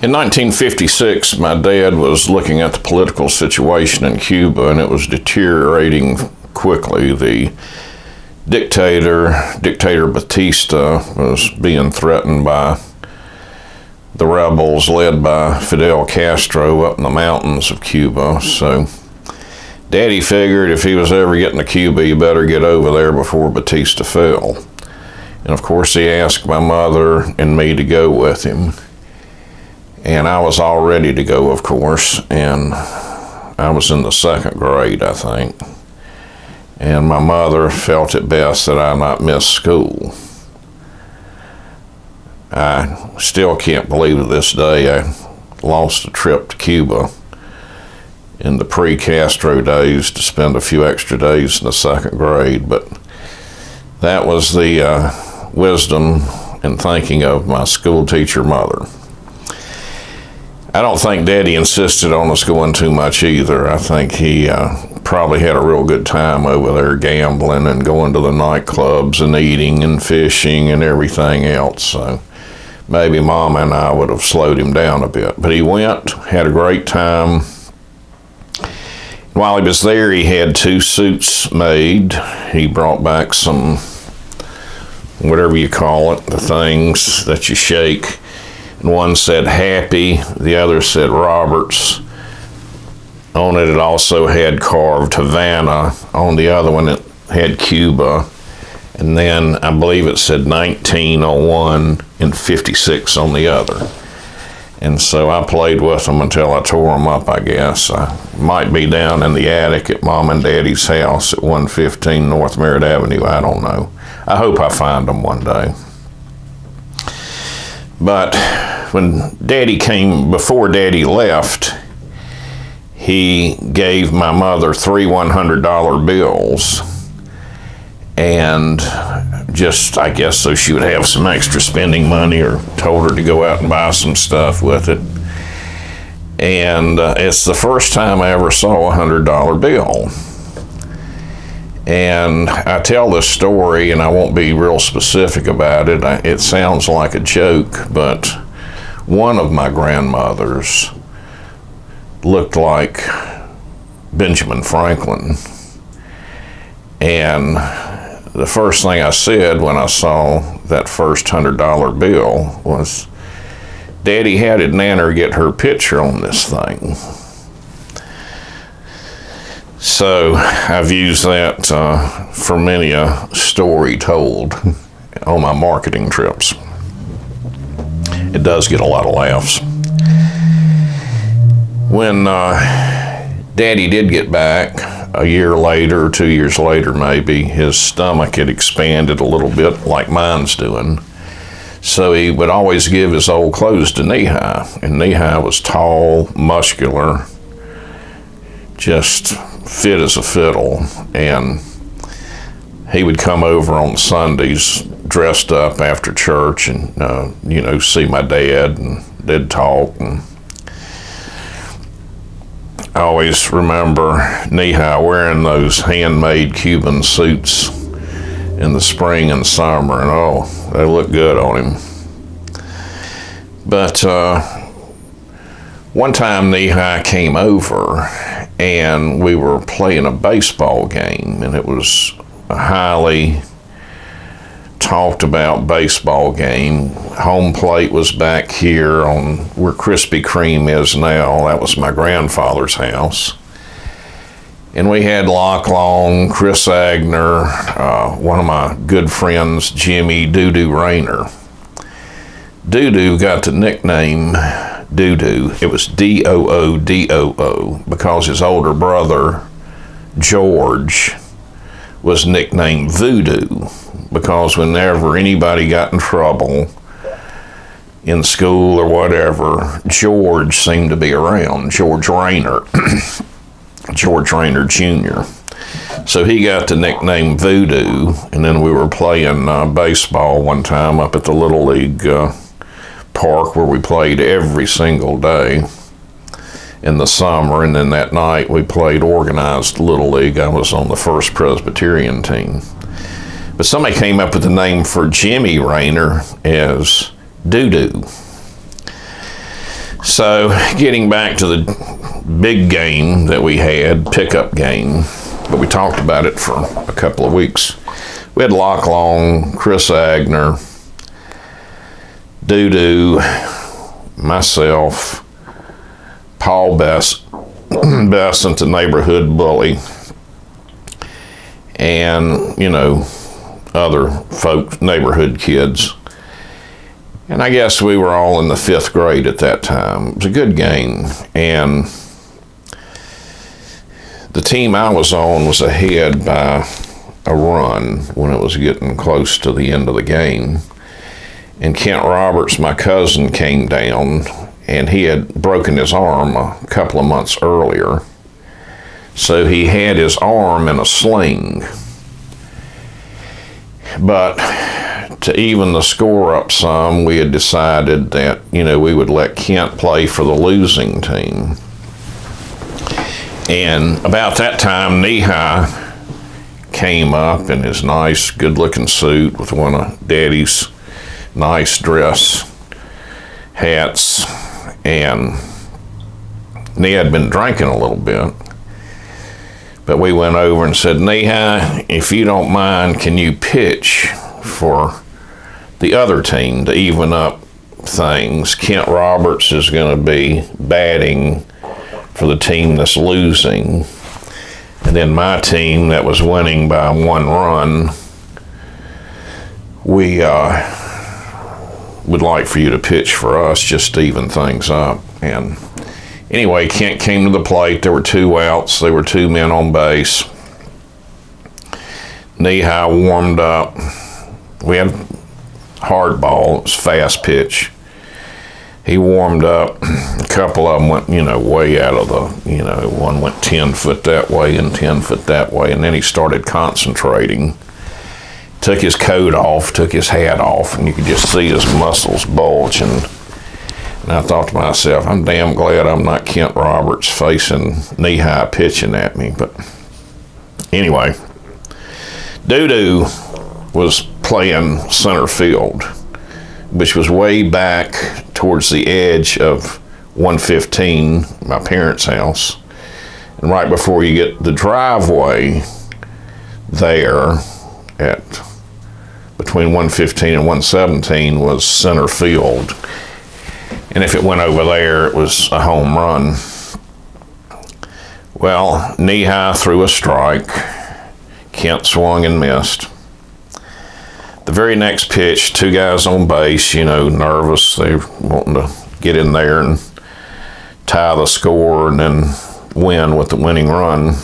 In 1956, my dad was looking at the political situation in Cuba, and it was deteriorating quickly. The dictator Batista, was being threatened by the rebels led by Fidel Castro up in the mountains of Cuba. So Daddy figured if he was ever getting to Cuba, he better get over there before Batista fell. And of course, he asked my mother and me to go with him. And I was all ready to go, of course, and I was in the second grade, I think. And my mother felt it best that I not miss school. I still can't believe to this day I lost a trip to Cuba in the pre-Castro days to spend a few extra days in the second grade, but that was the wisdom and thinking of my school teacher mother. I don't think Daddy insisted on us going too much either. I think he probably had a real good time over there gambling and going to the nightclubs and eating and fishing and everything else. So maybe Mom and I would have slowed him down a bit. But he went, had a great time. While he was there, he had 2 suits made. He brought back some, whatever you call it, the things that you shake. One said Happy, the other said Roberts. On it also had carved Havana. On the other one it had Cuba. And then I believe it said 1901 and 56 on the other. And so I played with them until I tore them up, I guess. I might be down in the attic at Mom and Daddy's house at 115 North Merritt Avenue. I don't know. I hope I find them one day. But when Daddy came, before Daddy left, he gave my mother 3 $100 bills, and just, I guess, so she would have some extra spending money, or told her to go out and buy some stuff with it. And it's the first time I ever saw a $100 bill. And I tell this story, and I won't be real specific about it. It sounds like a joke, but one of my grandmothers looked like Benjamin Franklin. And the first thing I said when I saw that first $100 bill was, Daddy, how did Nanner get her picture on this thing? So I've used that for many a story told on my marketing trips. It does get a lot of laughs. When Daddy did get back, a year later, 2 years later maybe, his stomach had expanded a little bit like mine's doing. So he would always give his old clothes to Nehi. And Nehi was tall, muscular, just fit as a fiddle, and he would come over on Sundays dressed up after church and see my dad, and they'd talk. And I always remember Nehi wearing those handmade Cuban suits in the spring and summer, and oh, they look good on him. But one time Nehi came over and we were playing a baseball game, and it was a highly talked about baseball game. Home plate was back here on where Krispy Kreme is now. That was my grandfather's house. And we had Locke Long, Chris Agner, one of my good friends, Jimmy Doo-Doo Rayner. Doo-Doo got the nickname Doo-Doo. It was D-O-O-D-O-O because his older brother, George, was nicknamed Voodoo because whenever anybody got in trouble in school or whatever, George seemed to be around, George Rayner, George Rayner Jr. So he got the nickname Voodoo, and then we were playing baseball one time up at the Little League park where we played every single day in the summer, and then that night we played organized Little League. I was on the First Presbyterian team. But somebody came up with the name for Jimmy Rayner as Doo-Doo. So, getting back to the big game that we had, pickup game, but we talked about it for a couple of weeks. We had Lock Long, Chris Agner, Doo-Doo, myself, Paul Bessent, the neighborhood bully, and, other folks, neighborhood kids. And I guess we were all in the 5th grade at that time. It was a good game. And the team I was on was ahead by a run when it was getting close to the end of the game. And Kent Roberts, my cousin, came down, and he had broken his arm a couple of months earlier. So he had his arm in a sling. But to even the score up some, we had decided that, we would let Kent play for the losing team. And about that time, Nehi came up in his nice, good-looking suit with one of Daddy's nice dress hats, and Nehi had been drinking a little bit. But we went over and said, Nehi, if you don't mind, can you pitch for the other team to even up things? Kent Roberts is going to be batting for the team that's losing. And then my team that was winning by 1 run, we would like for you to pitch for us just to even things up. And anyway, Kent came to the plate. There were 2 outs. There were 2 men on base. Nehi warmed up. We had hard ball. It was fast pitch. He warmed up. A couple of them went, way out of the, one went 10 foot that way and 10 foot that way. And then he started concentrating. Took his coat off, took his hat off, and you could just see his muscles bulging. And I thought to myself, I'm damn glad I'm not Kent Roberts facing Nehi pitching at me. But anyway, Doo-Doo was playing center field, which was way back towards the edge of 115, my parents' house. And right before you get the driveway there at between 115 and 117 was center field. And if it went over there, it was a home run. Well, Nehi threw a strike. Kent swung and missed. The very next pitch, 2 guys on base, nervous. They were wanting to get in there and tie the score and then win with the winning run.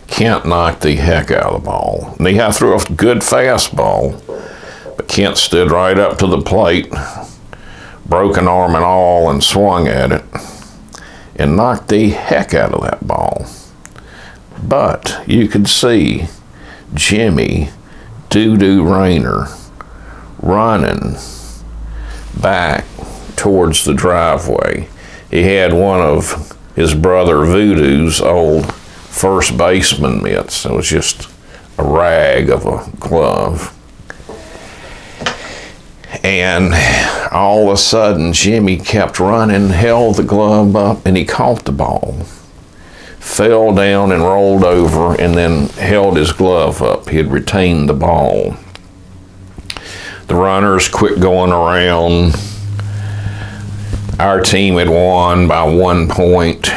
Kent knocked the heck out of the ball. Nehi threw a good fastball, but Kent stood right up to the plate, broken arm and all, and swung at it and knocked the heck out of that ball. But you could see Jimmy Doo-Doo Rayner running back towards the driveway. He had one of his brother Voodoo's old first baseman mitts. It was just a rag of a glove. And all of a sudden, Jimmy kept running, held the glove up, and he caught the ball. Fell down and rolled over, and then held his glove up. He had retained the ball. The runners quit going around. Our team had won by 1 point.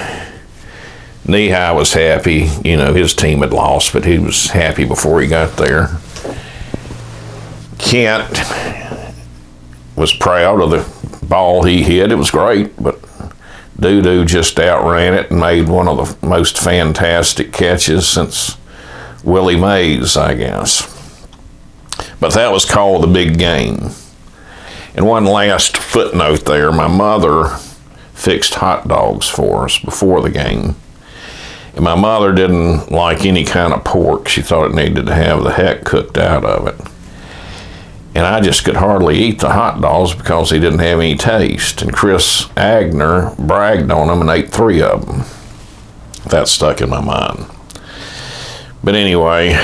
Nehi was happy. His team had lost, but he was happy before he got there. Kent was proud of the ball he hit. It was great, but Doo-Doo just outran it and made one of the most fantastic catches since Willie Mays, I guess. But that was called the big game. And one last footnote there, my mother fixed hot dogs for us before the game. And my mother didn't like any kind of pork. She thought it needed to have the heck cooked out of it. And I just could hardly eat the hot dogs because they didn't have any taste. And Chris Agner bragged on them and ate 3 of them. That stuck in my mind. But anyway,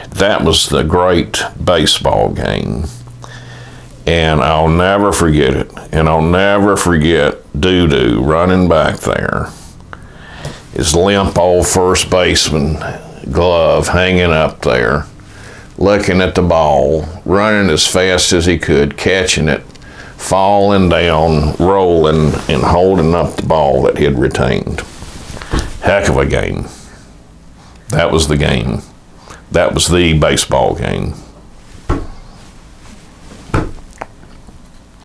that was the great baseball game. And I'll never forget it. And I'll never forget Doo-Doo running back there. His limp old first baseman glove hanging up there, looking at the ball, running as fast as he could, catching it, falling down, rolling, and holding up the ball that he had retained. Heck of a game. That was the game. That was the baseball game.